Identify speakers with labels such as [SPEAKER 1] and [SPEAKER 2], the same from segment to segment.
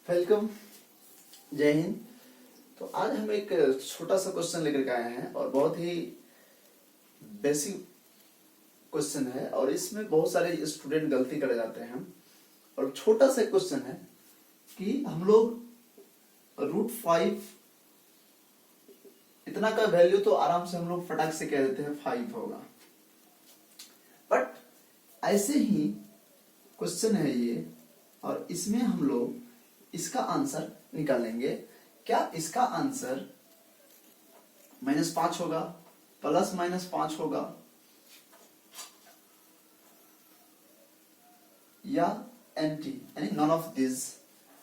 [SPEAKER 1] Welcome, जय हिंद। तो आज हम एक छोटा सा क्वेश्चन लेकर के आए हैं और बहुत ही बेसिक क्वेश्चन है और इसमें बहुत सारे स्टूडेंट गलती कर जाते हैं। और छोटा सा क्वेश्चन है कि हम लोग √5 इतना का वैल्यू तो आराम से हम लोग फटाक से कह देते हैं 5 होगा, बट ऐसे ही क्वेश्चन है ये और इसमें हम लोग इसका आंसर निकालेंगे। क्या इसका आंसर -5 होगा, ±5 होगा या एंटी यानी नॉन ऑफ दिस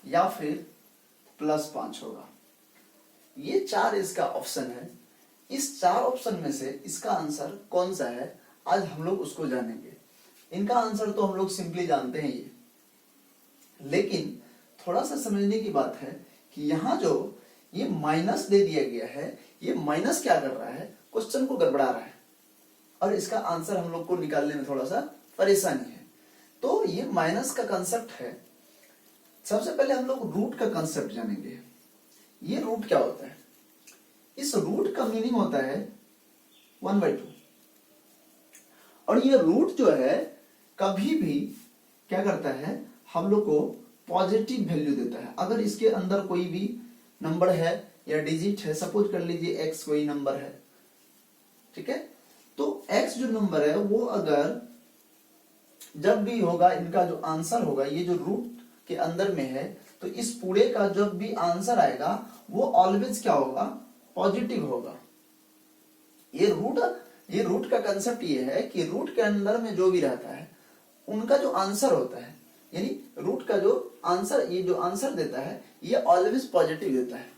[SPEAKER 1] या फिर +5 होगा। ये 4 इसका ऑप्शन है। इस 4 ऑप्शन में से इसका आंसर कौन सा है, आज हम लोग उसको जानेंगे। इनका आंसर तो हम लोग सिंपली जानते हैं ये, लेकिन थोड़ा सा समझने की बात है कि यहाँ जो ये माइनस दे दिया गया है, ये माइनस क्या कर रहा है, क्वेश्चन को गड़बड़ा रहा है और इसका आंसर हम लोग को निकालने में थोड़ा सा परेशानी है। तो ये माइनस का कंसेप्ट है। सबसे पहले हम लोग रूट का कंसेप्ट जानेंगे। ये रूट क्या होता है? इस रूट का मीनिंग होता है 1/2 और ये रूट जो है कभी भी क्या करता है, हम लोग को पॉजिटिव वैल्यू देता है। अगर इसके अंदर कोई भी नंबर है या डिजिट है, सपोज कर लीजिए x कोई नंबर है, ठीक है, तो x जो नंबर है वो अगर जब भी होगा, इनका जो आंसर होगा ये जो रूट के अंदर में है, तो इस पूरे का जब भी आंसर आएगा वो ऑलवेज क्या होगा, पॉजिटिव होगा। ये रूट का कंसेप्ट ये है कि रूट के अंदर में जो भी रहता है उनका जो आंसर होता है, यानी रूट का जो आंसर, ये जो आंसर देता है ये ऑलवेज पॉजिटिव देता है।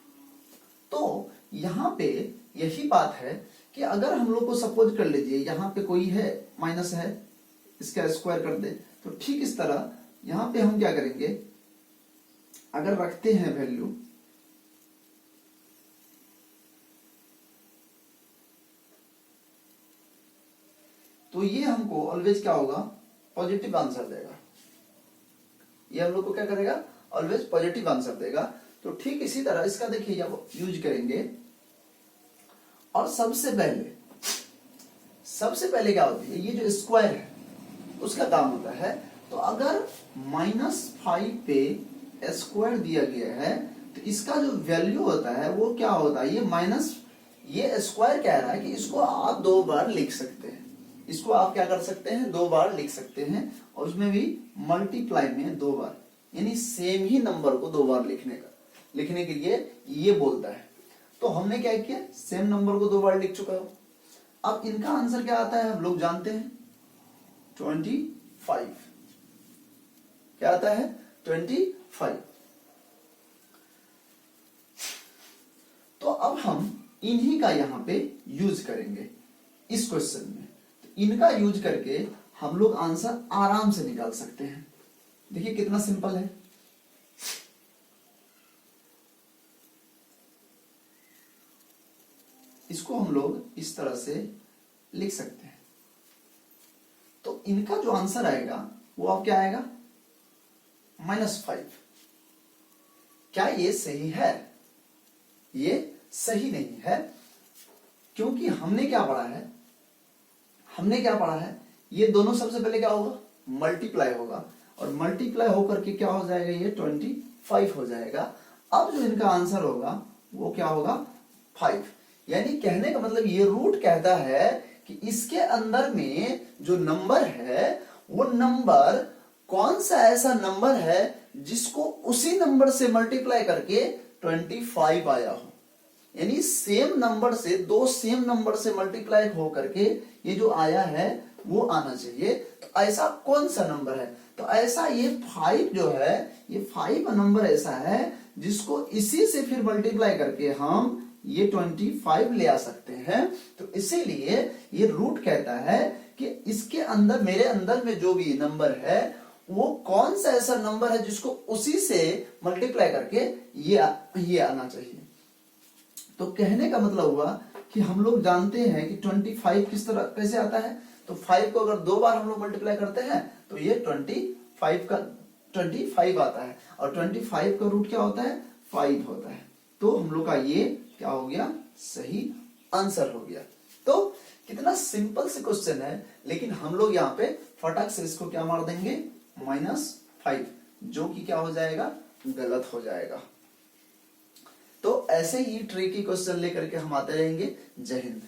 [SPEAKER 1] तो यहाँ पे यही बात है कि अगर हम लोग को सपोज कर लीजिए यहाँ पे कोई है माइनस है, इसका स्क्वायर कर दे, तो ठीक इस तरह यहाँ पे हम क्या करेंगे, अगर रखते हैं वैल्यू, तो ये हमको ऑलवेज क्या होगा, पॉजिटिव आंसर देगा। ये हम लोग को क्या करेगा, ऑलवेज पॉजिटिव आंसर देगा। तो ठीक इसी तरह इसका देखिए जब यूज करेंगे, और सबसे पहले क्या होती है, ये जो स्क्वायर है उसका काम होता है। तो अगर -5 पे स्क्वायर दिया गया है तो इसका जो वैल्यू होता है वो क्या होता है, ये स्क्वायर कह रहा है कि इसको आप 2 बार लिख सकते हैं। इसको आप क्या कर सकते हैं, 2 बार लिख सकते हैं, और उसमें भी मल्टीप्लाई में 2 बार, यानी सेम ही नंबर को 2 बार लिखने के लिए ये बोलता है। तो हमने क्या किया, सेम नंबर को 2 बार लिख चुका हो। अब इनका आंसर क्या आता है हम लोग जानते हैं, 25। क्या आता है, 25। तो अब हम इन्हीं का यहां पे यूज करेंगे इस क्वेश्चन में। इनका यूज करके हम लोग आंसर आराम से निकाल सकते हैं। देखिए कितना सिंपल है। इसको हम लोग इस तरह से लिख सकते हैं। तो इनका जो आंसर आएगा वो अब क्या आएगा, -5। क्या ये सही है? ये सही नहीं है, क्योंकि हमने क्या पढ़ा है, ये दोनों सबसे पहले क्या होगा, मल्टीप्लाई होगा, और मल्टीप्लाई होकर के क्या हो जाएगा, ये 25 हो जाएगा। अब जो इनका आंसर होगा वो क्या होगा, 5। यानी कहने का मतलब ये रूट कहता है कि इसके अंदर में जो नंबर है वो नंबर कौन सा ऐसा नंबर है जिसको उसी नंबर से मल्टीप्लाई करके 25 आया हो। यानी सेम नंबर से, 2 सेम नंबर से मल्टीप्लाई हो करके ये जो आया है वो आना चाहिए। तो ऐसा कौन सा नंबर है, तो ऐसा ये 5 जो है, ये 5 नंबर ऐसा है जिसको इसी से फिर मल्टीप्लाई करके हम ये 25 ले आ सकते हैं। तो इसीलिए ये रूट कहता है कि इसके अंदर, मेरे अंदर में जो भी नंबर है वो कौन सा ऐसा नंबर है जिसको उसी से मल्टीप्लाई करके ये आना चाहिए। तो कहने का मतलब हुआ कि हम लोग जानते हैं कि 25 किस तरह कैसे आता है। तो 5 को अगर 2 बार हम लोग मल्टीप्लाई करते हैं तो ये 25 का 25 आता है और 25 का रूट क्या होता है 5 होता है। तो हम लोग का ये क्या हो गया सही आंसर हो गया। तो कितना सिंपल से क्वेश्चन है, लेकिन हम लोग यहाँ पे फटाक से इसको क्या मार देंगे -5, जो कि क्या हो जाएगा गलत हो जाएगा। तो ऐसे ही ट्रिकी क्वेश्चन लेकर के हम आते रहेंगे। जय हिंद।